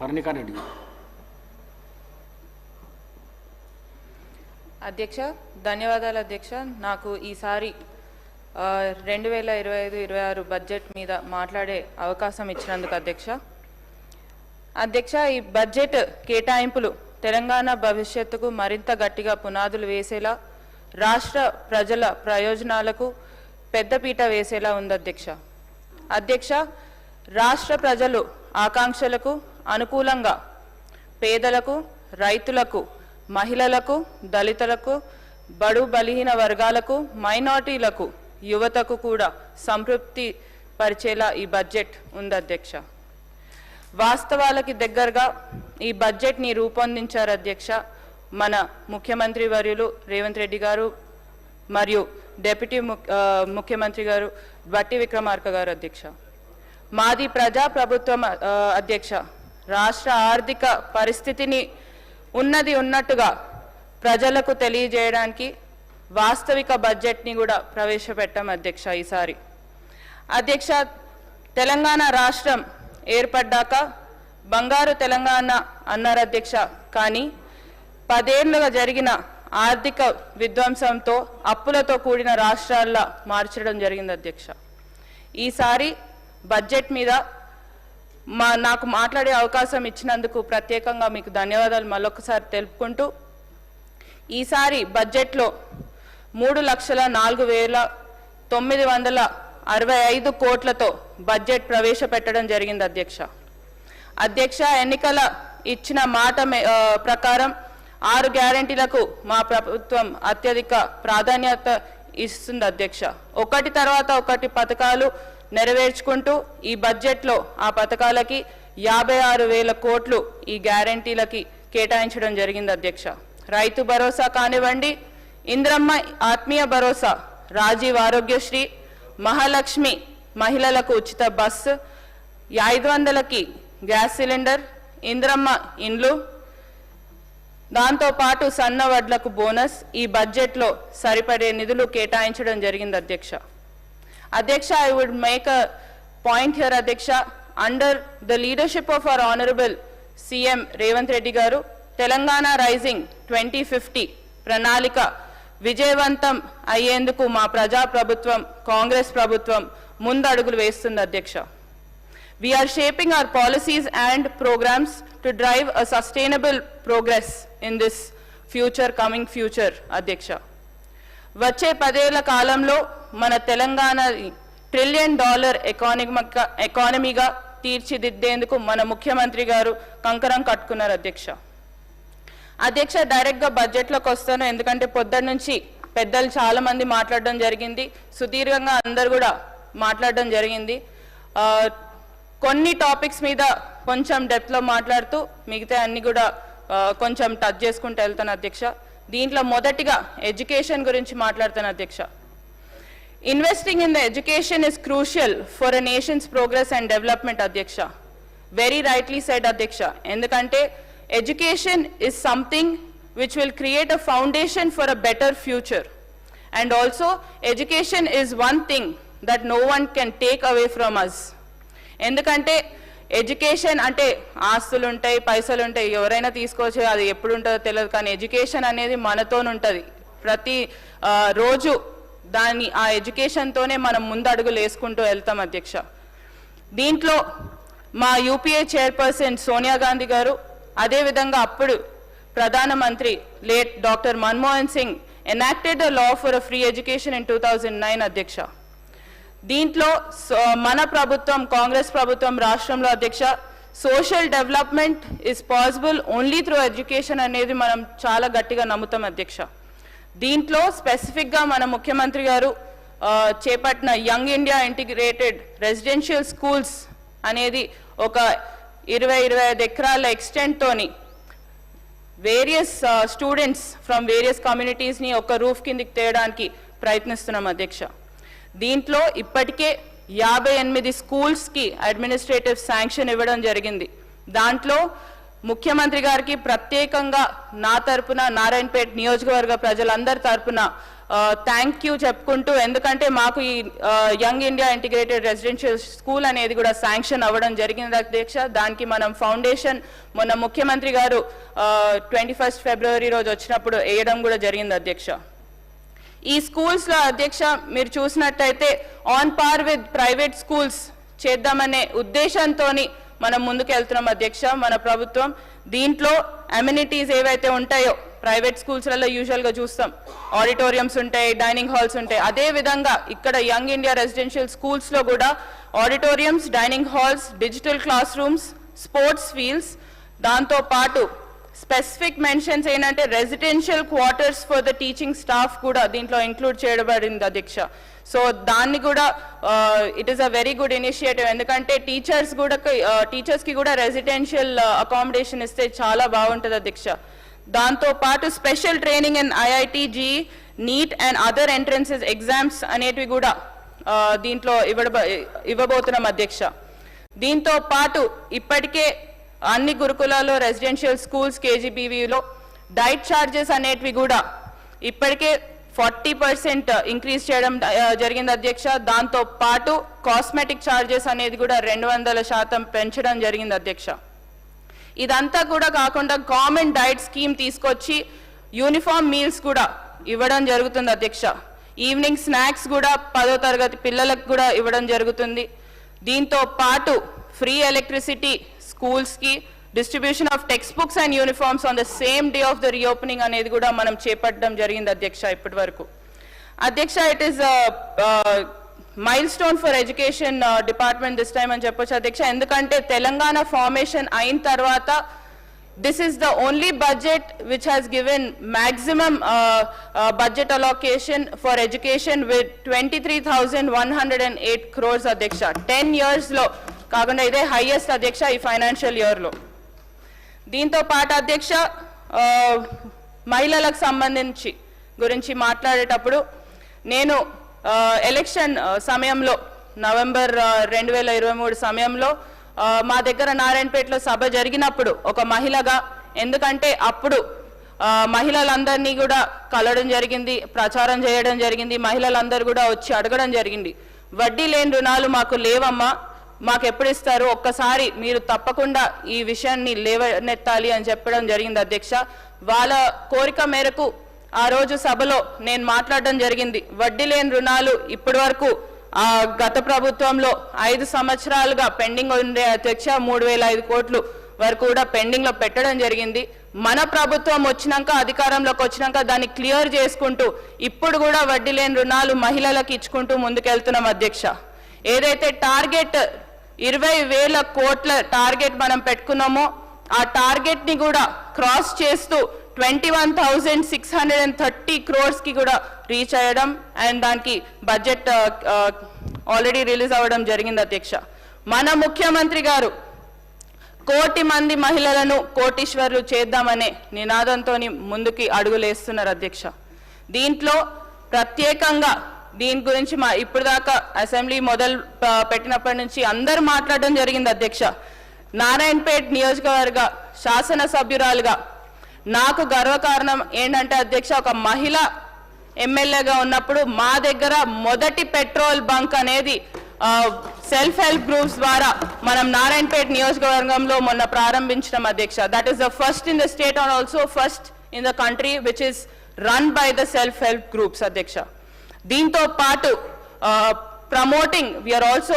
పర్ణికా రెడ్డి. అధ్యక్ష, ధన్యవాదాలు అధ్యక్ష. నాకు ఈసారి 2025-26 బడ్జెట్ మీద మాట్లాడే అవకాశం ఇచ్చినందుకు అధ్యక్ష. ఈ బడ్జెట్ కేటాయింపులు తెలంగాణ భవిష్యత్తుకు మరింత గట్టిగా పునాదులు వేసేలా, రాష్ట్ర ప్రజల ప్రయోజనాలకు పెద్దపీట వేసేలా ఉంది అధ్యక్ష. రాష్ట్ర ప్రజలు ఆకాంక్షలకు అనుకూలంగా పేదలకు, రైతులకు, మహిళలకు, దళితులకు, బడు బలహీన వర్గాలకు, మైనారిటీలకు, యువతకు కూడా సంతృప్తి పరిచేలా ఈ బడ్జెట్ ఉంది అధ్యక్ష. వాస్తవాలకి దగ్గరగా ఈ బడ్జెట్ని రూపొందించారు అధ్యక్ష మన ముఖ్యమంత్రి వర్యులు రేవంత్ రెడ్డి గారు మరియు డిప్యూటీ ముఖ్యమంత్రి గారు బట్టి విక్రమార్క గారు అధ్యక్ష. మాది ప్రజా ప్రభుత్వం అధ్యక్ష. రాష్ట్ర ఆర్థిక పరిస్థితిని ఉన్నట్టుగా ప్రజలకు తెలియజేయడానికి వాస్తవిక బడ్జెట్ని కూడా ప్రవేశపెట్టాం అధ్యక్ష ఈసారి. అధ్యక్ష, తెలంగాణ రాష్ట్రం ఏర్పడ్డాక బంగారు తెలంగాణ అన్నారు అధ్యక్ష. కానీ 10 ఏళ్లుగా జరిగిన ఆర్థిక విధ్వంసంతో అప్పులతో కూడిన రాష్ట్రాల్లో మార్చడం జరిగింది అధ్యక్ష. ఈసారి బడ్జెట్ మీద నాకు మాట్లాడే అవకాశం ఇచ్చినందుకు ప్రత్యేకంగా మీకు ధన్యవాదాలు మళ్ళొకసారి తెలుపుకుంటూ, ఈసారి బడ్జెట్లో 3,04,965 కోట్లతో బడ్జెట్ ప్రవేశపెట్టడం జరిగింది అధ్యక్ష. ఎన్నికల ఇచ్చిన మాట ప్రకారం 6 గ్యారెంటీలకు మా ప్రభుత్వం అత్యధిక ప్రాధాన్యత ఇస్తుంది అధ్యక్ష. ఒకటి తర్వాత ఒకటి పథకాలు నెరవేర్చుకుంటూ ఈ బడ్జెట్లో ఆ పథకాలకి 56,000 కోట్లు ఈ గ్యారెంటీలకి కేటాయించడం జరిగింది అధ్యక్ష. రైతు భరోసా కానివ్వండి, ఇంద్రమ్మ ఆత్మీయ భరోసా, రాజీవ్ ఆరోగ్యశ్రీ, మహాలక్ష్మి మహిళలకు ఉచిత బస్సు, 500కి గ్యాస్ సిలిండర్, ఇంద్రమ్మ ఇండ్లు, దాంతోపాటు సన్న వడ్లకు బోనస్ ఈ బడ్జెట్లో సరిపడే నిధులు కేటాయించడం జరిగింది అధ్యక్ష. I would make a point here అధ్యక్ష. Under the leadership of our Honorable CM Revanth Reddy garu, Telangana Rising 2050 ప్రణాళిక విజయవంతం అయ్యేందుకు మా ప్రజా ప్రభుత్వం కాంగ్రెస్ ప్రభుత్వం ముందడుగులు వేస్తుంది అధ్యక్ష. We are shaping our policies and programs to drive a sustainable progress in this coming future అధ్యక్ష. వచ్చే 10 ఏళ్ల కాలంలో మన తెలంగాణ $1 ట్రిలియన్ ఎకానమీగా తీర్చిదిద్దేందుకు మన ముఖ్యమంత్రి గారు కంకణం కట్టుకున్నారు అధ్యక్ష. డైరెక్ట్గా బడ్జెట్లోకి వస్తాను, ఎందుకంటే పొద్దున్న నుంచి పెద్దలు చాలా మంది మాట్లాడడం జరిగింది, సుదీర్ఘంగా అందరు కూడా మాట్లాడడం జరిగింది. కొన్ని టాపిక్స్ మీద కొంచెం డెప్త్లో మాట్లాడుతూ మిగతా అన్ని కూడా కొంచెం టచ్ చేసుకుంటూ వెళ్తాను అధ్యక్ష. దీంట్లో మొదటిగా ఎడ్యుకేషన్ గురించి మాట్లాడతాను అధ్యక్ష. Investing in the education is crucial for a nations progress and development అధ్యక్ష. వెరీ రైట్లీ సెడ్ అధ్యక్ష. ఎందుకంటే education is something which will create a foundation for a better future, and also education is one thing that no one can take away from us. ఎందుకంటే education అంటే ఆస్తులు ఉంటాయి, పైసలు ఉంటాయి, ఎవరైనా తీసుకోవచ్చు, అది ఎప్పుడు ఉంటుందో తెలియదు. కానీ ఎడ్యుకేషన్ అనేది మనతోనే ఉంటుంది. ప్రతి రోజు ఆ ఎడ్యుకేషన్తోనే మనం ముందడుగులు వేసుకుంటూ వెళ్తాం అధ్యక్ష. దీంట్లో మా యూపీఏ చైర్పర్సన్ సోనియా గాంధీ గారు, అదేవిధంగా అప్పుడు ప్రధానమంత్రి late doctor Manmohan Singh enacted a law for a free education in 2009 అధ్యక్ష. దీంట్లో మన ప్రభుత్వం కాంగ్రెస్ ప్రభుత్వం రాష్ట్రంలో అధ్యక్ష social development is possible only through education అనేది మనం చాలా గట్టిగా నమ్ముతాం అధ్యక్ష. దీంట్లో స్పెసిఫిక్గా మన ముఖ్యమంత్రి గారు చేపట్టిన young India integrated residential schools అనేది ఒక 20-25 ఎకరాల ఎక్స్టెంట్తోని వేరియస్ స్టూడెంట్స్ ఫ్రమ్ వేరియస్ కమ్యూనిటీస్ని ఒక రూఫ్ కిందికి తేయడానికి ప్రయత్నిస్తున్నాం అధ్యక్ష. దీంట్లో ఇప్పటికే 58 స్కూల్స్కి అడ్మినిస్ట్రేటివ్ శాంక్షన్ ఇవ్వడం జరిగింది. దాంట్లో ముఖ్యమంత్రి గారికి ప్రత్యేకంగా నా తరపున నారాయణపేట నియోజకవర్గ ప్రజలందరి తరపున థ్యాంక్ యూ చెప్పుకుంటూ, ఎందుకంటే మాకు ఈ young India integrated residential school అనేది కూడా శాంక్షన్ అవ్వడం జరిగింది అధ్యక్ష. దానికి మనం ఫౌండేషన్ మొన్న ముఖ్యమంత్రి గారు 21 ఫిబ్రవరి రోజు వచ్చినప్పుడు వేయడం కూడా జరిగింది అధ్యక్ష. ఈ స్కూల్స్లో అధ్యక్ష మీరు చూసినట్టయితే on par with private schools చేద్దామనే ఉద్దేశంతో మనం ముందుకు వెళ్తున్నాం అధ్యక్ష మన ప్రభుత్వం. దీంట్లో అమ్యూనిటీస్ ఏవైతే ఉంటాయో ప్రైవేట్ స్కూల్స్లలో యూజువల్గా చూస్తాం, ఆడిటోరియంస్ ఉంటాయి, డైనింగ్ హాల్స్ ఉంటాయి. అదే విధంగా ఇక్కడ యంగ్ ఇండియా రెసిడెన్షియల్ స్కూల్స్లో కూడా auditoriums, dining halls, digital class rooms, sports fields, దాంతో పాటు స్పెసిఫిక్ మెన్షన్స్ ఏంటంటే residential quarters for the teaching staff కూడా దీంట్లో ఇంక్లూడ్ చేయబడింది అధ్యక్ష. సో దాన్ని కూడా it is a very good initiative, ఎందుకంటే టీచర్స్కి కూడా రెసిడెన్షియల్ అకామిడేషన్ ఇస్తే చాలా బాగుంటుంది అధ్యక్ష. దాంతో పాటు special training in IIT, JEE, NEET and other entrances exams అనేటివి కూడా దీంట్లో ఇవ్వబోతున్నాం అధ్యక్ష. దీంతో పాటు ఇప్పటికే అన్ని గురుకులాల్లో రెసిడెన్షియల్ స్కూల్స్ కేజీబీవీలో డైట్ ఛార్జెస్ అనేటివి కూడా ఇప్పటికే 40% ఇంక్రీజ్ చేయడం జరిగింది అధ్యక్ష. దాంతో పాటు కాస్మెటిక్ ఛార్జెస్ అనేది కూడా 200% పెంచడం జరిగింది అధ్యక్ష. ఇదంతా కూడా కాకుండా గవర్నమెంట్ డైట్ స్కీమ్ తీసుకొచ్చి యూనిఫామ్ మీల్స్ కూడా ఇవ్వడం జరుగుతుంది అధ్యక్ష. ఈవినింగ్ స్నాక్స్ కూడా 10వ తరగతి పిల్లలకు కూడా ఇవ్వడం జరుగుతుంది. దీంతో పాటు ఫ్రీ ఎలక్ట్రిసిటీ స్కూల్స్కి, distribution of text books and uniforms on the same day of the reopening అనేది కూడా మనం చేపట్టడం జరిగింది అధ్యక్ష. ఇప్పటి వరకు అధ్యక్ష it is mile stone for education department this time అని చెప్పొచ్చు అధ్యక్ష. ఎందుకంటే తెలంగాణ ఫార్మేషన్ అయిన తర్వాత this is the only budget which has given maximum budget allocation for education with 23,108 crores అధ్యక్ష. 10 yearsలో కాకుండా ఇదే హైయెస్ట్ అధ్యక్ష ఈ ఫైనాన్షియల్ ఇయర్లో. దీంతో పాటు అధ్యక్ష మహిళలకు సంబంధించి గురించి మాట్లాడేటప్పుడు నేను ఎలక్షన్ సమయంలో నవంబర్ 2023 సమయంలో మా దగ్గర నారాయణపేటలో సభ జరిగినప్పుడు ఒక మహిళగా, ఎందుకంటే అప్పుడు మహిళలందరినీ కూడా కలవడం జరిగింది, ప్రచారం చేయడం జరిగింది, మహిళలందరూ కూడా వచ్చి అడగడం జరిగింది, వడ్డీ లేని రుణాలు మాకు లేవమ్మా, మాకు ఎప్పుడు ఇస్తారు, ఒక్కసారి మీరు తప్పకుండా ఈ విషయాన్ని లేవనెత్తాలి అని చెప్పడం జరిగింది అధ్యక్ష. వాళ్ళ కోరిక మేరకు ఆ రోజు సభలో నేను మాట్లాడడం జరిగింది. వడ్డీ లేని రుణాలు ఇప్పటి వరకు గత ప్రభుత్వంలో 5 సంవత్సరాలుగా పెండింగ్ ఉండే అధ్యక్ష 3,005 కోట్లు వరకు కూడా పెండింగ్ లో పెట్టడం జరిగింది. మన ప్రభుత్వం వచ్చినాక, అధికారంలోకి వచ్చినాక దాన్ని క్లియర్ చేసుకుంటూ ఇప్పుడు కూడా వడ్డీ లేని రుణాలు మహిళలకు ఇచ్చుకుంటూ ముందుకెళ్తున్నాం అధ్యక్ష. ఏదైతే టార్గెట్ 20,000 కోట్ల టార్గెట్ మనం పెట్టుకున్నామో ఆ టార్గెట్ ని కూడా క్రాస్ చేస్తూ 21,630 crores కి కూడా రీచ్ అయ్యడం అండ్ దానికి బడ్జెట్ ఆల్రెడీ రిలీజ్ అవ్వడం జరిగింది అధ్యక్ష. మన ముఖ్యమంత్రి గారు 1 కోటి మంది మహిళలను కోటీశ్వరులు చేద్దామనే నినాదంతో ముందుకి అడుగులేస్తున్నారు అధ్యక్ష. దీంట్లో ప్రత్యేకంగా దీని గురించి ఇప్పుడు దాకా అసెంబ్లీ మొదలు పెట్టినప్పటి నుంచి అందరూ మాట్లాడడం జరిగింది అధ్యక్ష. నారాయణపేట్ నియోజకవర్గ శాసనసభ్యురాలుగా నాకు గర్వకారణం ఏంటంటే అధ్యక్ష, ఒక మహిళ ఎమ్మెల్యేగా ఉన్నప్పుడు మా దగ్గర మొదటి పెట్రోల్ బంక్ అనేది సెల్ఫ్ హెల్ప్ గ్రూప్స్ ద్వారా మనం నారాయణపేట్ నియోజకవర్గంలో మొన్న ప్రారంభించడం అధ్యక్ష. That is the first in the state and also first in the country which is run by the self help groups అధ్యక్ష. దీంతో పాటు promoting, we are also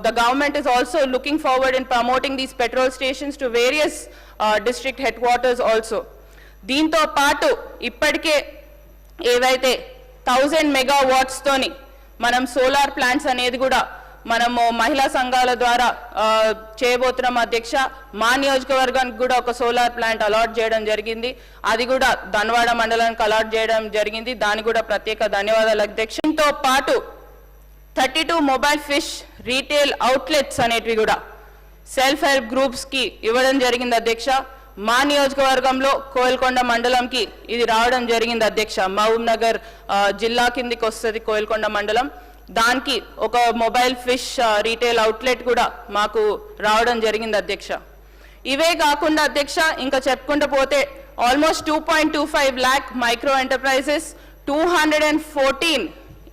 the government is also looking forward in promoting these petrol stations to various district headquarters also. దీంతో పాటు ఇప్పటికే ఏవైతే 1000 megawatts తోని మనం solar plants అనేది కూడా మనము మహిళా సంఘాల ద్వారా చేయబోతున్నాం అధ్యక్ష. మా నియోజకవర్గానికి కూడా ఒక సోలార్ ప్లాంట్ అలాట్ చేయడం జరిగింది, అది కూడా ధన్వాడ మండలానికి అలాట్ చేయడం జరిగింది, దానికి కూడా ప్రత్యేక ధన్యవాదాలు అధ్యక్ష. దీంతో పాటు 32 మొబైల్ ఫిష్ రీటైల్ అవుట్లెట్స్ అనేటివి కూడా సెల్ఫ్ హెల్ప్ గ్రూప్స్ కి ఇవ్వడం జరిగింది అధ్యక్ష. మా నియోజకవర్గంలో కోయల్కొండ మండలంకి ఇది రావడం జరిగింది అధ్యక్ష. మహబూబ్ నగర్ జిల్లా కిందికి వస్తుంది కోయల్కొండ మండలం. దానికి ఒక మొబైల్ ఫిష్ రీటైల్ అవుట్లెట్ కూడా మాకు రావడం జరిగింది అధ్యక్ష. ఇవే కాకుండా అధ్యక్ష ఇంకా చెప్పుకుంటూ పోతే almost 2.25 lakh micro enterprises, 214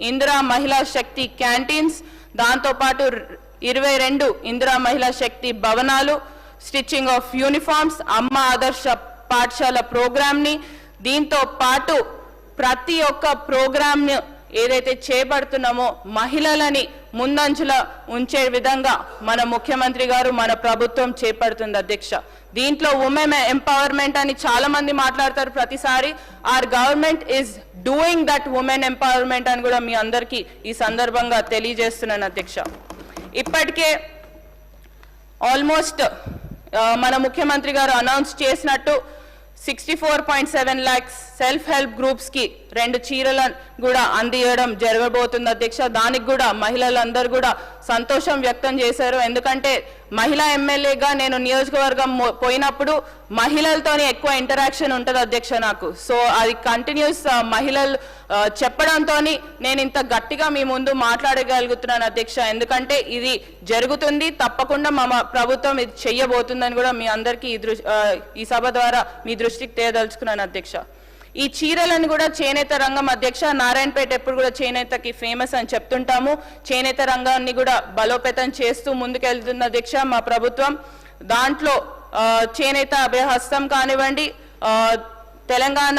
Indira మహిళా శక్తి క్యాంటీన్స్, దాంతోపాటు 22 ఇందిరా మహిళా శక్తి భవనాలు, స్టిచ్చింగ్ ఆఫ్ యూనిఫామ్స్, అమ్మ ఆదర్శ పాఠశాల ప్రోగ్రామ్ని, దీంతో పాటు ప్రతి ఒక్క ప్రోగ్రామ్ని ఏదైతే చేపడుతున్నామో మహిళలని ముందంచులో ఉంచే విధంగా మన ముఖ్యమంత్రి గారు మన ప్రభుత్వం చేపడుతుంది అధ్యక్ష. దీంట్లో ఉమెన్ ఎంపవర్మెంట్ అని చాలా మంది మాట్లాడతారు ప్రతిసారి. Our government is doing that women empowerment అని కూడా మీ అందరికీ ఈ సందర్భంగా తెలియజేస్తున్నాను అధ్యక్ష. ఇప్పటికే ఆల్మోస్ట్ మన ముఖ్యమంత్రి గారు అనౌన్స్ చేసినట్టు 64.7 lakhs సెల్ఫ్ హెల్ప్ గ్రూప్స్ కి 2 చీరలను కూడా అందియడం జరగబోతుంది అధ్యక్ష. దానికి కూడా మహిళలందరూ కూడా సంతోషం వ్యక్తం చేశారు. ఎందుకంటే మహిళా ఎమ్మెల్యేగా నేను నియోజకవర్గం పోయినప్పుడు మహిళలతోనే ఎక్కువ ఇంటరాక్షన్ ఉంటుంది అధ్యక్ష నాకు. సో అది కంటిన్యూస్ మహిళలు చెప్పడంతో నేను ఇంత గట్టిగా మీ ముందు మాట్లాడగలుగుతున్నాను అధ్యక్ష. ఎందుకంటే ఇది జరుగుతుంది, తప్పకుండా మా ప్రభుత్వం ఇది చెయ్యబోతుందని కూడా మీ అందరికీ ఈ సభ ద్వారా మీ దృష్టికి తేదలుచుకున్నాను అధ్యక్ష. ఈ చీరలను కూడా చేనేత రంగం అధ్యక్ష, నారాయణపేట ఎప్పుడు కూడా చేనేతకి ఫేమస్ అని చెప్తుంటాము. చేనేత రంగాన్ని కూడా బలోపేతం చేస్తూ ముందుకెళ్తుంది అధ్యక్ష మా ప్రభుత్వం. దాంట్లో చేనేత అభయహస్తం కానివ్వండి, తెలంగాణ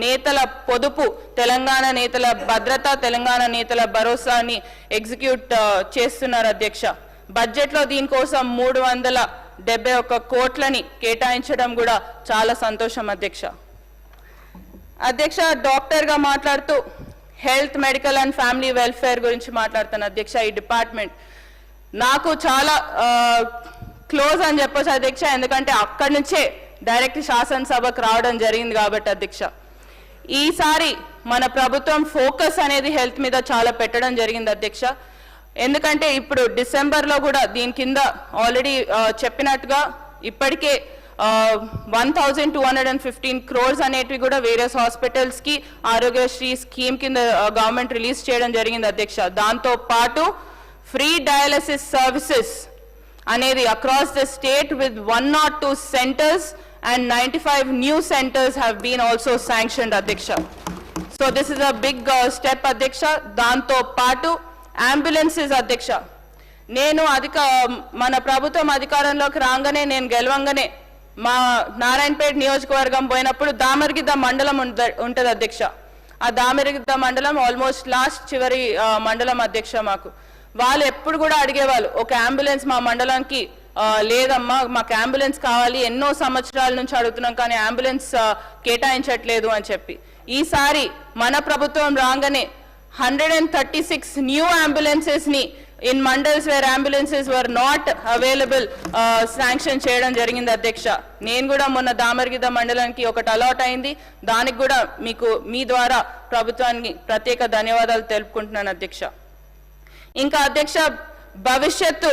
నేతల పొదుపు, తెలంగాణ నేతల భద్రత, తెలంగాణ నేతల భరోసాని ఎగ్జిక్యూట్ చేస్తున్నారు అధ్యక్ష. బడ్జెట్లో దీనికోసం 371 కోట్లని కేటాయించడం కూడా చాలా సంతోషం అధ్యక్ష. అధ్యక్ష, డాక్టర్గా మాట్లాడుతూ health, medical and family welfare గురించి మాట్లాడుతాను అధ్యక్ష. ఈ డిపార్ట్మెంట్ నాకు చాలా క్లోజ్ అని చెప్పొచ్చు అధ్యక్ష, ఎందుకంటే అక్కడి నుంచే డైరెక్ట్ శాసనసభకు రావడం జరిగింది కాబట్టి అధ్యక్ష. ఈసారి మన ప్రభుత్వం ఫోకస్ అనేది హెల్త్ మీద చాలా పెట్టడం జరిగింది అధ్యక్ష. ఎందుకంటే ఇప్పుడు డిసెంబర్లో కూడా దీని కింద ఆల్రెడీ చెప్పినట్టుగా ఇప్పటికే 1215 crores అనేటివి కూడా వేరియస్ హాస్పిటల్స్ కి ఆరోగ్యశ్రీ స్కీమ్ కింద గవర్నమెంట్ రిలీజ్ చేయడం జరిగింది అధ్యక్ష. దాంతో పాటు ఫ్రీ డయాలసిస్ సర్వీసెస్ అనేది across the state with 102 centers and 95 new centers have been also sanctioned అధ్యక్ష. So this is a big step అధ్యక్ష. దాంతో పాటు అంబులెన్సెస్ అధ్యక్ష, నేను మన ప్రభుత్వం అధికారంలోకి రాగానే, నేను గెలవంగానే మా నారాయణపేట నియోజకవర్గం పోయినప్పుడు దామర్గిద్ద మండలం ఉంటుంది అధ్యక్ష. ఆ దామర్గిద్ద మండలం ఆల్మోస్ట్ లాస్ట్ చివరి మండలం అధ్యక్ష మాకు. వాళ్ళు ఎప్పుడు కూడా అడిగేవాళ్ళు, ఒక అంబులెన్స్ మా మండలానికి లేదమ్మా, మాకు అంబులెన్స్ కావాలి, ఎన్నో సంవత్సరాల నుంచి అడుగుతున్నాం కానీ అంబులెన్స్ కేటాయించట్లేదు అని చెప్పి. ఈసారి మన ప్రభుత్వం రాగానే 136 new ambulances ni in mandals where ambulances were not available sanction చేయడం జరిగింది అధ్యక్ష. నేను కూడా మొన్న దామర్గిద్ద మండలానికి ఒకటి అలాట్ అయింది. దానికి కూడా మీకు మీ ద్వారా ప్రభుత్వానికి ప్రత్యేక ధన్యవాదాలు తెలుపుకుంటున్నాను అధ్యక్ష. ఇంకా అధ్యక్ష, భవిష్యత్తు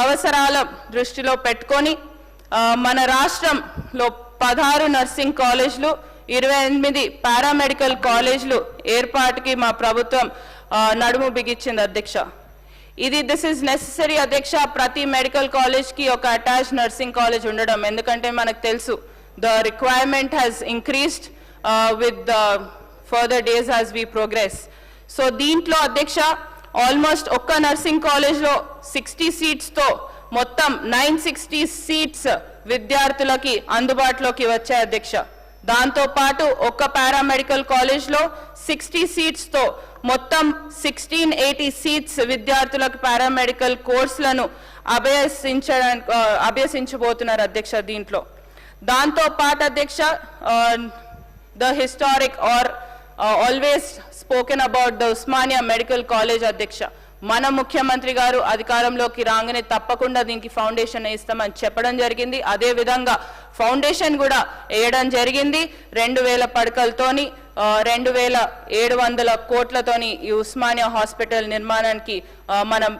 అవసరాల దృష్టిలో పెట్టుకొని మన రాష్ట్రంలో 16 నర్సింగ్ కాలేజీలు, 28 పారామెడికల్ కాలేజీలు ఏర్పాటుకి మా ప్రభుత్వం నడుము బిగించింది అధ్యక్ష. దిస్ ఈజ్ నెసెసరీ అధ్యక్ష. ప్రతి మెడికల్ కాలేజ్కి ఒక అటాచ్ నర్సింగ్ కాలేజ్ ఉండడం, ఎందుకంటే మనకు తెలుసు the requirement has increased with the further days as we progress. So దీంట్లో అధ్యక్ష ఆల్మోస్ట్ ఒక్క నర్సింగ్ కాలేజ్లో 60 seatsతో మొత్తం 960 seats విద్యార్థులకి అందుబాటులోకి వచ్చాయి అధ్యక్ష. దాంతో పాటు ఒక్క పారామెడికల్ కాలేజ్లో 60 seatsతో మొత్తం 1680 seats విద్యార్థులకు పారామెడికల్ కోర్సులను అభ్యసించబోతున్నారు అధ్యక్ష దీంట్లో. దాంతో పాటు అధ్యక్ష, the historic are always spoken about the Osmania medical college అధ్యక్ష. మన ముఖ్యమంత్రి గారు అధికారంలోకి రాగానే తప్పకుండా దీనికి ఫౌండేషన్ వేస్తామని చెప్పడం జరిగింది. అదే విధంగా ఫౌండేషన్ కూడా వేయడం జరిగింది. 2000 పడకలతోని 2700 కోట్లతోని ఈ ఉస్మానియా హాస్పిటల్ నిర్మాణానికి మనం